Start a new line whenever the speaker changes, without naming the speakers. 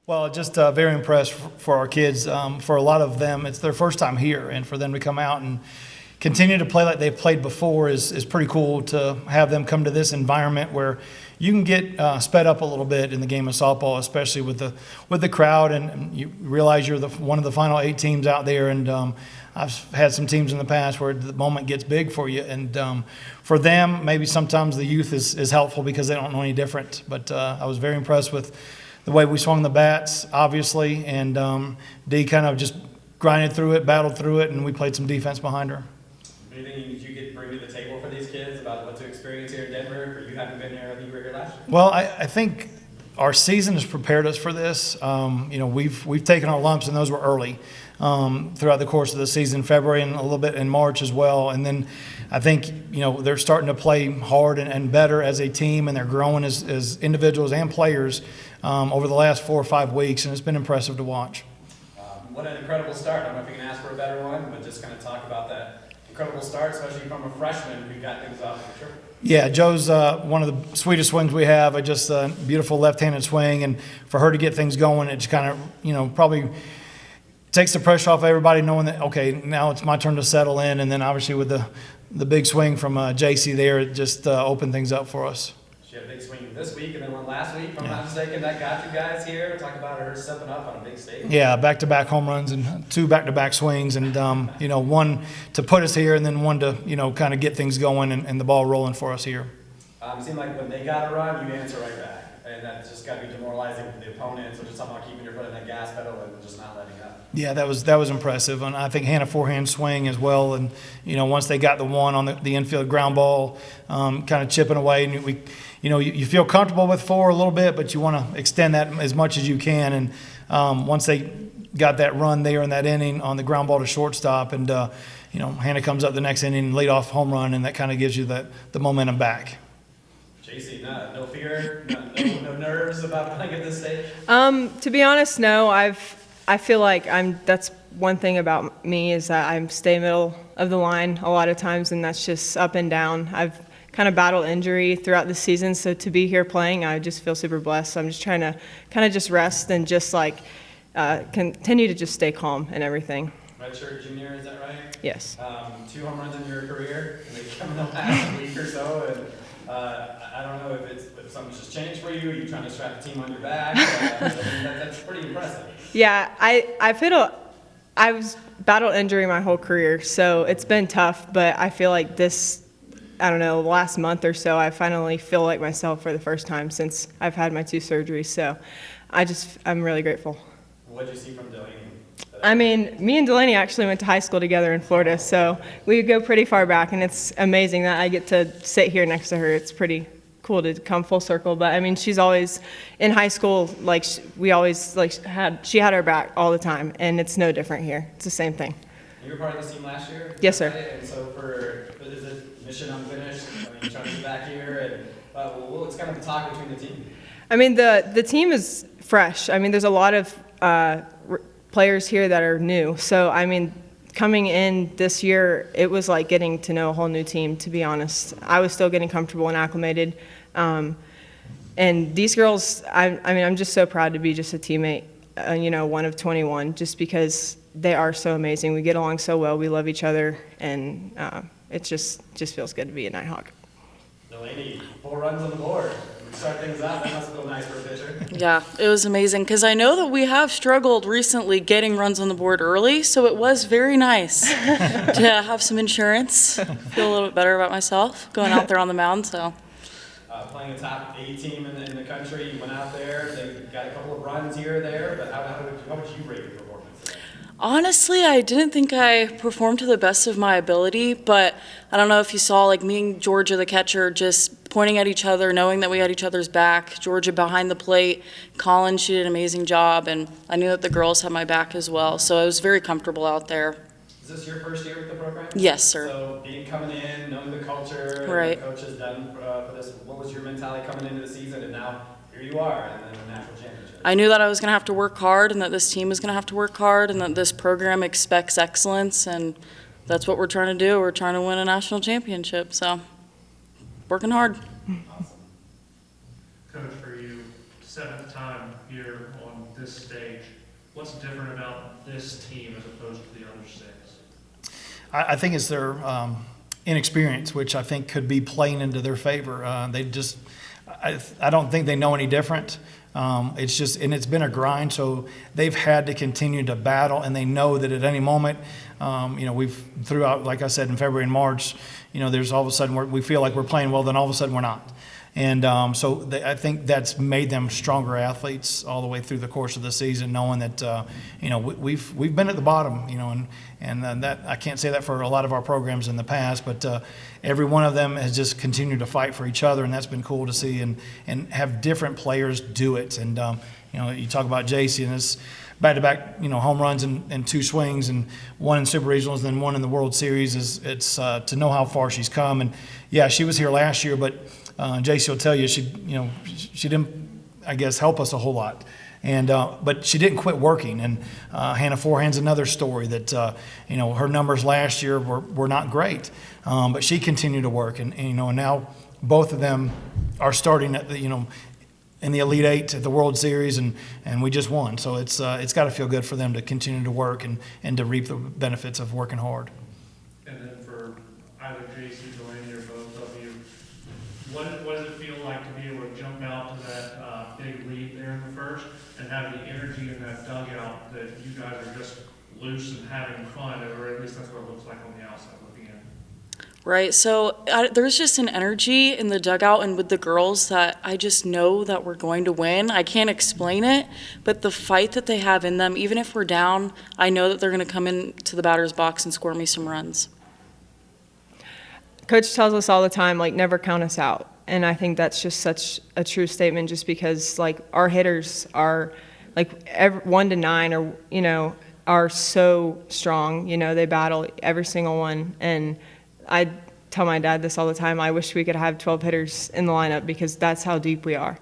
Well, just very impressed for our kids. For a lot of them, it's their first time here, and for them to come out and continue to play like they've played before is pretty cool. To have them come to this environment where you can get sped up a little bit in the game of softball, especially with the crowd, and you realize you're one of the final 8 teams out there. And I've had some teams in the past where the moment gets big for you, and for them, maybe sometimes the youth is helpful because they don't know any different. But I was very impressed with the way we swung the bats, obviously, and Dee kind of just grinded through it, battled through it, and we played some defense behind her.
Anything you could bring to the table for these kids about what to experience here in Denver? Or you haven't been here, I think you were here last year.
Well, I think our season has prepared us for this. We've taken our lumps, and those were early throughout the course of the season, February and a little bit in March as well. And then I think they're starting to play hard and better as a team, and they're growing as individuals and players over the last 4 or 5 weeks, and it's been impressive to watch.
What an incredible start. I don't know if you can ask for a better one, but just kind of talk about that incredible start, especially from a freshman who got things off the triple.
Yeah, Joe's one of the sweetest swings we have. Just a beautiful left-handed swing, and for her to get things going, it just kind of, probably takes the pressure off everybody, knowing that, okay, now it's my turn to settle in. And then obviously with the big swing from Jaycie there, it just opened things up for us.
She had a big swing this week and then one last week, if I'm not mistaken. That got you guys here. Talk about her stepping up on a big stage.
Yeah, back-to-back home runs and 2 back-to-back swings, and one to put us here, and then one to kind of get things going and the ball rolling for us here.
It seemed like when they got a run, you answer right back, and that's just got to be demoralizing for the opponent. So just talking about keeping your foot on that gas pedal and just not letting up.
Yeah, that was impressive, and I think Hannah forehand swing as well. And once they got the one on the infield ground ball, kind of chipping away, and you feel comfortable with 4 a little bit, but you want to extend that as much as you can. And once they got that run there in that inning on the ground ball to shortstop, and Hannah comes up the next inning and lead off home run, and that kind of gives you the momentum back.
Jaycie, no fear, no nerves about playing at this stage?
To be honest, no. I feel like that's one thing about me is that I stay middle of the line a lot of times, and that's just up and down. I've kind of battled injury throughout the season, so to be here playing, I just feel super blessed. So I'm just trying to kind of just rest and just continue to just stay calm and everything.
Redshirt junior, is that right?
Yes.
2 home runs in your career, and they come in the last week or so, and I don't know if something's just changed for you. Are you trying to strap the team on your back? That's pretty impressive.
Yeah, I was battled injury my whole career, so it's been tough, but I feel like the last month or so, I finally feel like myself for the first time since I've had my 2 surgeries, so I'm really grateful.
What did you see from Delaney?
Me and Delaney actually went to high school together in Florida, so we go pretty far back, and it's amazing that I get to sit here next to her. It's pretty cool to come full circle, but she's always in high school, she had our back all the time, and it's no different here. It's the same thing.
You were part of this team last year?
Yes, sir.
Right? And so is it mission unfinished? Trying to get back here, and what's kind of the talk between the team?
The team is fresh. There's a lot of players here that are new, so coming in this year, it was like getting to know a whole new team, to be honest. I was still getting comfortable and acclimated. And these girls, I'm just so proud to be just a teammate, one of 21, just because they are so amazing. We get along so well. We love each other, and it just feels good to be a Nighthawk.
Delaney, 4 runs on the board. Start things out. That must feel nice for a pitcher.
Yeah, it was amazing because I know that we have struggled recently getting runs on the board early, so it was very nice to have some insurance. Feel a little bit better about myself going out there on the mound. So
playing a top A team in the country, you went out there. They got a couple of runs here or there, but how would you rate your performance today?
honestly, I didn't think I performed to the best of my ability, but I don't know if you saw, like, me and Georgia, the catcher, just pointing at each other, knowing that we had each other's back. Georgia behind the plate. Colin, she did an amazing job, and I knew that the girls had my back as well, so I was very comfortable out there.
Is this your first year with the program?
Yes, sir.
So coming in, knowing the culture,
right.
What the coach has done for this, what was your mentality coming into the season, and now here you are in the national championship?
I knew that I was going to have to work hard, and that this team was going to have to work hard, and that this program expects excellence, and that's what we're trying to do. We're trying to win a national championship, so working hard.
Awesome.
Coach, for you, 7th time here on this this stage. What's different about this team as opposed to the other 6?
I think it's their inexperience, which I think could be playing into their favor. I don't think they know any different. It's just, and it's been a grind, so they've had to continue to battle, and they know that at any moment, we've throughout, like I said, in February and March, there's all of a sudden we feel like we're playing well, then all of a sudden we're not. And I think that's made them stronger athletes all the way through the course of the season, knowing that we've been at the bottom, and that I can't say that for a lot of our programs in the past, but every one of them has just continued to fight for each other, and that's been cool to see, and have different players do it. And you talk about Jaycie and his back-to-back home runs and 2 swings, and 1 in Super Regionals and then 1 in the World Series. It's to know how far she's come. And yeah, she was here last year, but Jaycie will tell you she didn't, I guess, help us a whole lot, and but she didn't quit working. And Hannah Forehand's another story that her numbers last year were not great, but she continued to work, and now both of them are starting at the in the Elite Eight at the World Series, and we just won. So it's got to feel good for them to continue to work and to reap the benefits of working hard.
And then for either Jaycie, Delaney, or both of you, what does it feel like to be able to jump out to that big lead there in the first and have the energy in that dugout that you guys are just loose and having fun, or at least that's what it looks like on the outside looking in?
Right, so there's just an energy in the dugout and with the girls that I just know that we're going to win. I can't explain it, but the fight that they have in them, even if we're down, I know that they're going to come into the batter's box and score me some runs.
Coach tells us all the time, never count us out. And I think that's just such a true statement, just because, our hitters are, 1 to 9 are so strong. They battle every single one. And I tell my dad this all the time, I wish we could have 12 hitters in the lineup because that's how deep we are.